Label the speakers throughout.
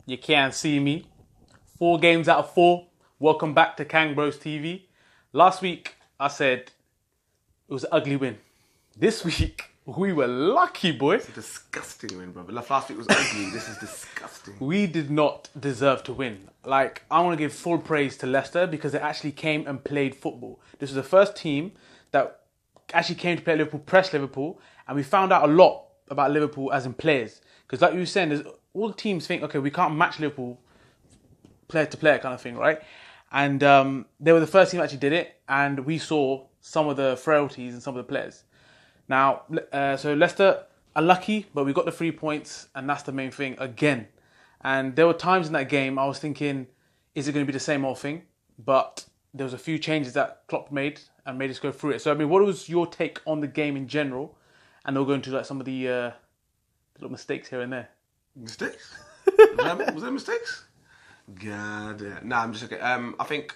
Speaker 1: You can't see me. 4 games out of 4. Welcome back to KangBrosTV. Last week, I said it was an ugly win. This week, we were lucky, boy.
Speaker 2: It's a disgusting win, brother. Last week was ugly. This is disgusting.
Speaker 1: We did not deserve to win. Like, I want to give full praise to Leicester because they actually came and played football. This was the first team that actually came to play Liverpool, pressed Liverpool, and we found out a lot about Liverpool as in players. Because like you were saying, all the teams think, okay, we can't match Liverpool player to player kind of thing, right? And they were the first team that actually did it, and we saw some of the frailties in some of the players. Now, so Leicester are lucky, but we got the 3 points, and that's the main thing again. And there were times in that game I was thinking, is it going to be the same old thing? But there was a few changes that Klopp made and made us go through it. So, I mean, what was your take on the game in general? And they'll go into like some of the little mistakes here and there.
Speaker 2: Mistakes? Was there mistakes? God damn. Nah, I'm just okay. I think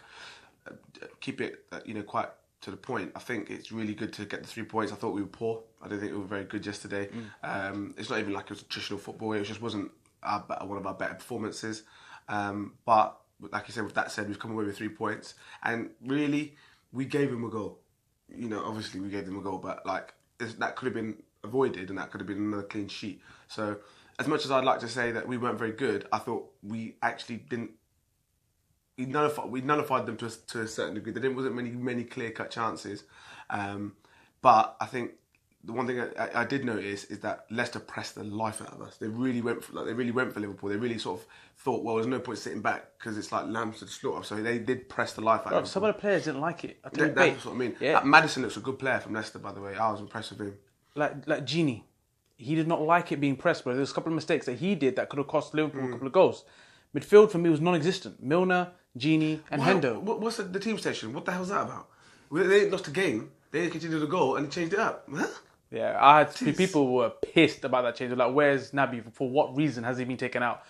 Speaker 2: keep it quite to the point. I think it's really good to get the 3 points. I thought we were poor. I didn't think we were very good yesterday. It's not even like it was traditional football. It just wasn't one of our better performances. But like you said, with that said, we've come away with 3 points, and really we gave them a goal. Obviously we gave them a goal, but like that could have been avoided, and that could have been another clean sheet. So as much as I'd like to say that we weren't very good, I thought we actually didn't. We nullified them to a certain degree. There wasn't many clear-cut chances, but I think the one thing I did notice is that Leicester pressed the life out of us. They really went for Liverpool. They really sort of thought, well, there's no point sitting back because it's like lambs to the slaughter. So they did press the life out of us.
Speaker 1: Some of the players didn't like it.
Speaker 2: That's what I mean.
Speaker 1: Yeah.
Speaker 2: Like, Maddison looks a good player from Leicester, by the way. I was impressed with him.
Speaker 1: Like Gini, he did not like it being pressed, bro. There's a couple of mistakes that he did that could have cost Liverpool a couple of goals. Midfield for me was non-existent. Milner, Gini, and Hendo.
Speaker 2: What's the team station? What the hell's that about? They lost a game. They continued the goal and changed it up. Huh?
Speaker 1: Yeah, I had people were pissed about that change. Like, where's Naby? For what reason has he been taken out?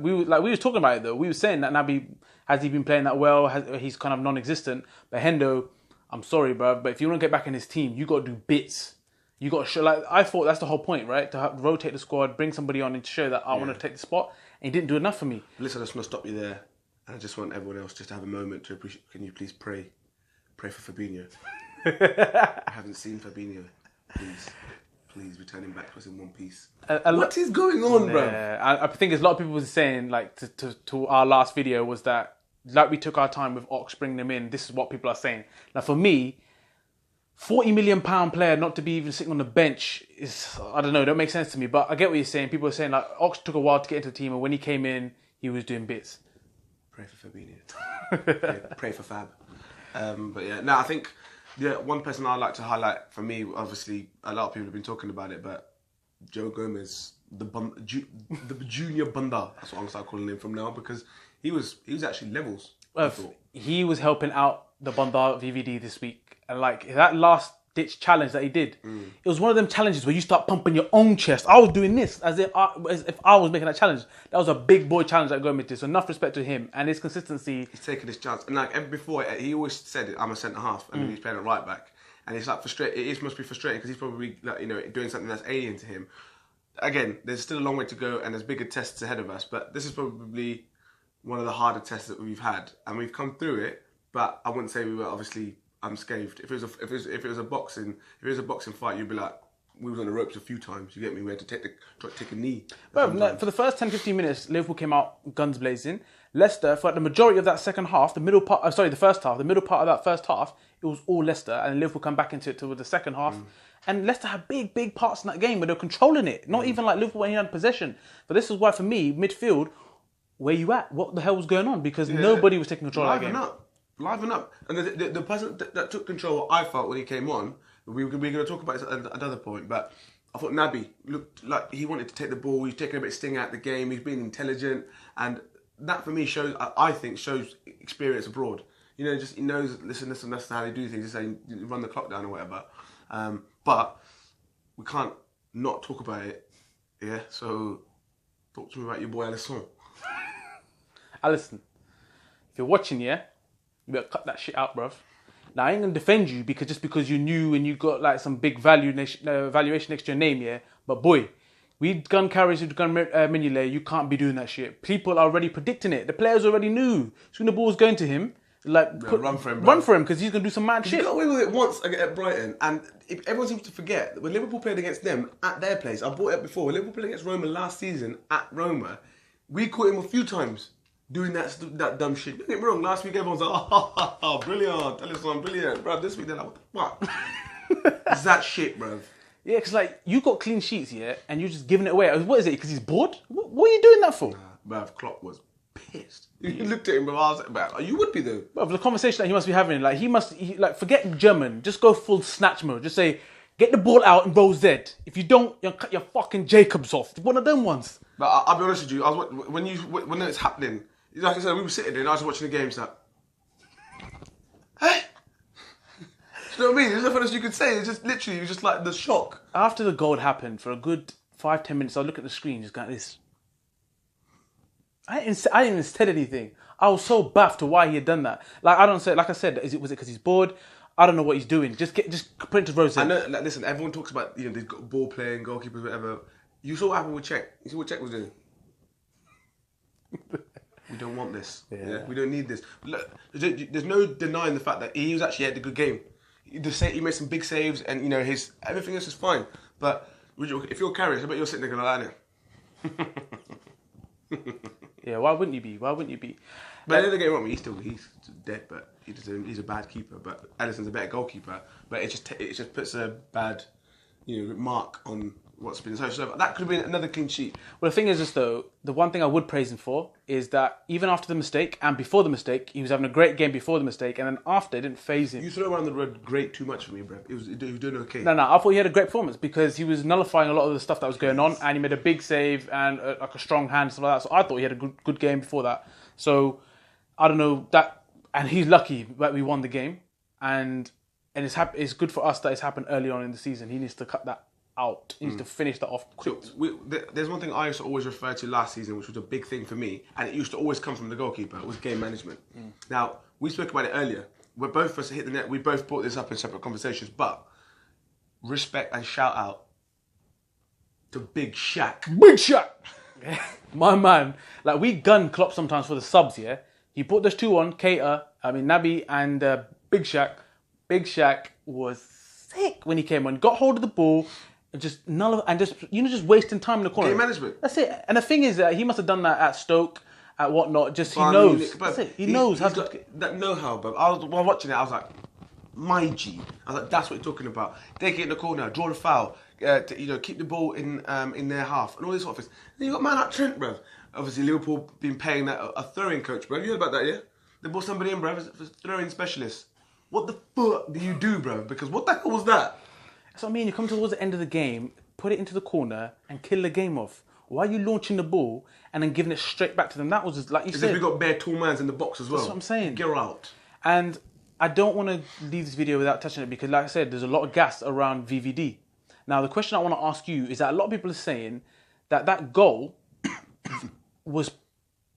Speaker 1: We was talking about it though. We were saying that Naby, has he been playing that well? He's kind of non-existent. But Hendo, I'm sorry, bro, but if you want to get back in his team, you got to do bits. You got to show. Like, I thought that's the whole point, right? To rotate the squad, bring somebody on, and to show that I want to take the spot. And he didn't do enough for me.
Speaker 2: Listen, I just want to stop you there. And I just want everyone else just to have a moment to appreciate. Can you please pray for Fabinho? I haven't seen Fabinho. Please return him back to us in one piece. What is going on, bro?
Speaker 1: I think there's a lot of people were saying, like, to our last video was that, like, we took our time with Ox bringing them in. This is what people are saying. Now, for me, £40 million player not to be even sitting on the bench is, I don't know, don't make sense to me. But I get what you're saying. People are saying, like, Ox took a while to get into the team, and when he came in, he was doing bits.
Speaker 2: Pray for Fabinho. pray for Fab. But yeah, no, I think one person I'd like to highlight for me, obviously a lot of people have been talking about it, but Joe Gomez, the junior Bunda, that's what I'm going to start calling him from now, because he was actually levels.
Speaker 1: He was helping out the Bunda VVD this week, and like that last ditch challenge that he did, it was one of them challenges where you start pumping your own chest. I was doing this as if I was making that challenge. That was a big boy challenge that Gomez did. So enough respect to him and his consistency.
Speaker 2: He's taking his chance, and like before, he always said, "I'm a centre half," and he's playing at right back, and it's like frustrating. It must be frustrating because he's probably doing something that's alien to him. Again, there's still a long way to go, and there's bigger tests ahead of us. But this is probably one of the harder tests that we've had, and we've come through it. But I wouldn't say we were obviously unscathed. If it was a boxing fight, you'd be like, we was on the ropes a few times. You get me? We had to take a knee.
Speaker 1: Well, for the first 10-15 minutes, Liverpool came out guns blazing. Leicester, for like the majority of that second half, the middle part of that first half, it was all Leicester, and Liverpool come back into it toward the second half. And Leicester had big parts in that game where they were controlling it. Not even like Liverpool when he had possession. But this is why, for me, midfield, where you at? What the hell was going on? Because nobody was taking control of that game.
Speaker 2: Liven up. And the person that took control, I felt, when he came on, we're going to talk about this at another point, but I thought Naby looked like he wanted to take the ball. He's taking a bit of sting out of the game. He's being intelligent. And that, for me, shows experience abroad. Just he knows, listen, that's how they do things. Just say, run the clock down or whatever. But we can't not talk about it. Yeah, so talk to me about your boy Allison.
Speaker 1: Allison, if you're watching, you better cut that shit out, bruv. Now, I ain't gonna defend you because you knew and you got like some big valuation next to your name, but boy, We'd gun carries, we'd gun Mignolet. You can't be doing that shit. People are already predicting it. The players already knew. Soon the ball's going to him.
Speaker 2: Run for him, bro.
Speaker 1: Run for him because he's gonna do some mad shit.
Speaker 2: He got away with it once at Brighton, and everyone seems to forget that when Liverpool played against them at their place. I brought it up before. When Liverpool played against Roma last season at Roma, we caught him a few times doing that dumb shit. Don't get me wrong. Last week everyone was like, "Oh, brilliant, Allison, brilliant, bro." This week they're like, "What the fuck?" It's that shit, bro.
Speaker 1: Yeah, because like you got clean sheets, yeah, and you're just giving it away. What is it? Because he's bored? What are you doing that for?
Speaker 2: Bruv, Klopp was pissed. You looked at him, bro. I was like, you would be though.
Speaker 1: But the conversation that he must be having, like like forget German, just go full snatch mode. Just say, get the ball out and roll Z. If you don't, you'll cut your fucking Jacobs off. One of them ones.
Speaker 2: But I'll be honest with you. When it's happening, like I said, we were sitting there and I was watching the game. So, hey. Do you know what I mean? There's nothing else you could say. It's just literally, it was just like the shock.
Speaker 1: After the goal happened, for a good 5-10 minutes, I look at the screen, just got this. I didn't even said anything. I was so baffed to why he had done that. Like I said, was it because he's bored? I don't know what he's doing. Just put into Rose.
Speaker 2: I know. Like, listen, everyone talks about they've got ball playing, goalkeepers, whatever. You saw what happened with Czech. You see what Czech was doing. We don't want this. Yeah. We don't need this. Look, there's no denying the fact that he was actually had a good game. He made some big saves, and his everything else is fine. But if you're carrying, I bet you're sitting there going like that.
Speaker 1: Yeah, why wouldn't you be? But
Speaker 2: don't get me wrong, he's dead, but he's a bad keeper. But Alisson's a better goalkeeper. But it just puts a bad mark on what's been so that could have been another clean sheet.
Speaker 1: Well, the thing is just though, the one thing I would praise him for is that even after the mistake and before the mistake, he was having a great game before the mistake, and then after it didn't faze him.
Speaker 2: You throw around the word "great" too much for me, bro. He was doing okay.
Speaker 1: No, I thought he had a great performance because he was nullifying a lot of the stuff that was going on, and he made a big save and like a strong hand and stuff like that. So I thought he had a good game before that. So I don't know that, and he's lucky that we won the game, and it's good for us that it's happened early on in the season. He needs to cut that out. He needs to finish that off quick.
Speaker 2: So there's one thing I used to always refer to last season, which was a big thing for me, and it used to always come from the goalkeeper. It was game management. Now, we spoke about it earlier. We're both of us hit the net. We both brought this up in separate conversations, but respect and shout out to Big Shaq.
Speaker 1: Big Shaq! My man. Like, we gun Klopp sometimes for the subs, yeah? He put those two on, Naby and Big Shaq. Big Shaq was sick when he came on. Got hold of the ball, just wasting time in the corner.
Speaker 2: Game management.
Speaker 1: That's it. And the thing is that he must have done that at Stoke, at whatnot. Just he knows. That's it. He knows how to.
Speaker 2: That know-how, bro. While watching it, I was like, my G. I was like, that's what you're talking about. Take it in the corner, draw the foul, keep the ball in their half, and all this sort of things. Then you got man like Trent, bro. Obviously, Liverpool been paying that a throwing coach, bro. You heard about that, yeah? They brought somebody in, bro, as a throwing specialist. What the fuck do you do, bro? Because what the hell was that?
Speaker 1: That's what I mean. You come towards the end of the game, put it into the corner, and kill the game off. Why are you launching the ball and then giving it straight back to them? That was just, like you said.
Speaker 2: As if we got bare tall mans in the box as well.
Speaker 1: That's what I'm saying.
Speaker 2: Get out.
Speaker 1: And I don't want to leave this video without touching it because, like I said, there's a lot of gas around VVD. Now, the question I want to ask you is that a lot of people are saying that goal was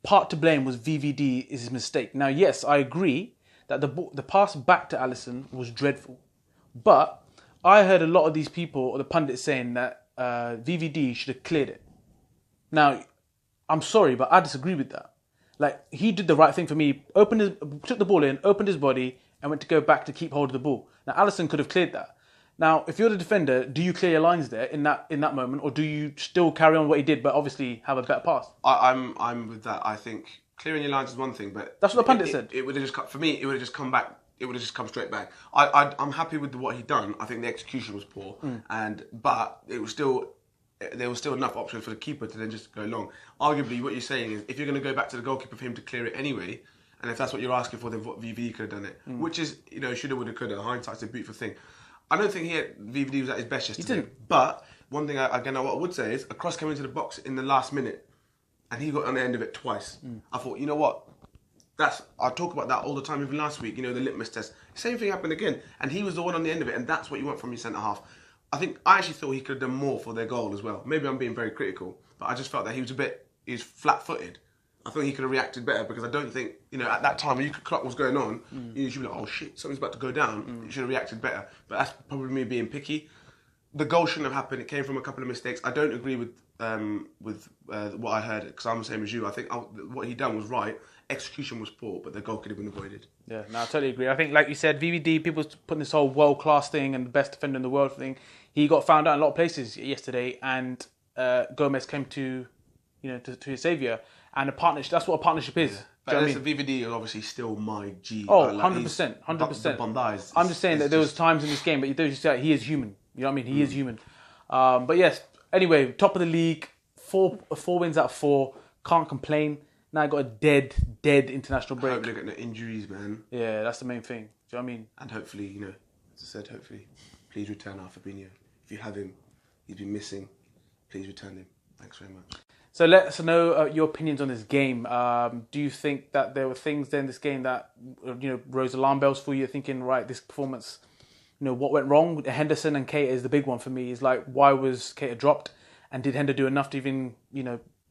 Speaker 1: part to blame was VVD is his mistake. Now, yes, I agree that the pass back to Allison was dreadful. But I heard a lot of these people, or the pundits, saying that VVD should have cleared it. Now, I'm sorry, but I disagree with that. Like, he did the right thing for me, took the ball in, opened his body, and went to go back to keep hold of the ball. Now, Allison could have cleared that. Now, if you're the defender, do you clear your lines there in that moment, or do you still carry on what he did, but obviously have a better pass?
Speaker 2: I'm with that. I think clearing your lines is one thing, but
Speaker 1: that's what the pundit said.
Speaker 2: It would have just for me. It would have just come back. It would have just come straight back. I'm happy with what he'd done. I think the execution was poor, but it was still there was still enough options for the keeper to then just go long. Arguably, what you're saying is if you're going to go back to the goalkeeper for him to clear it anyway, and if that's what you're asking for, then VVD could have done it, which is shoulda, woulda, coulda. Hindsight's a beautiful thing. I don't think VVD was at his best yesterday. He didn't. But one thing what I would say is a cross came into the box in the last minute, and he got on the end of it twice. I thought, you know what? I talk about that all the time. Even last week, the litmus test. Same thing happened again, and he was the one on the end of it, and that's what you want from your centre half. I actually thought he could have done more for their goal as well. Maybe I'm being very critical, but I just felt that he was flat-footed. I thought he could have reacted better because I don't think, at that time when Klopp was going on, you should be like, oh shit, something's about to go down. You should have reacted better. But that's probably me being picky. the goal shouldn't have happened. It came from a couple of mistakes. I don't agree with what I heard, because I'm the same as you. I think what he done was right. Execution was poor, but the goal could have been avoided.
Speaker 1: Yeah, no, I totally agree. I think, like you said, VVD, people putting this whole world-class thing and the best defender in the world thing. He got found out in a lot of places yesterday, and Gomez came to his saviour. And a partnership, that's what a partnership is.
Speaker 2: Yeah.
Speaker 1: Do you know
Speaker 2: But VVD is obviously still my G.
Speaker 1: Oh, 100%, 100%.
Speaker 2: Bondi
Speaker 1: I'm just saying that there was times in this game, but you say he is human. You know what I mean? He is human. But yes, anyway, top of the league, four wins out of 4. Can't complain. Now I got a dead international break.
Speaker 2: Hopefully get no injuries, man.
Speaker 1: Yeah, that's the main thing. Do you know what I mean?
Speaker 2: And hopefully, as I said, hopefully, please return our Fabinho. If you have him, he's been missing. Please return him. Thanks very much.
Speaker 1: So let us know your opinions on this game. Do you think that there were things in this game that rose alarm bells for you? You're thinking, right, this performance, what went wrong? Henderson and Keita is the big one for me. Is like, why was Keita dropped, and did Hender do enough to even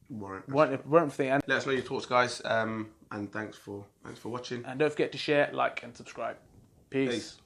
Speaker 1: warrant thing? And
Speaker 2: let us know your thoughts, guys. And thanks for watching.
Speaker 1: And don't forget to share, like, and subscribe. Peace.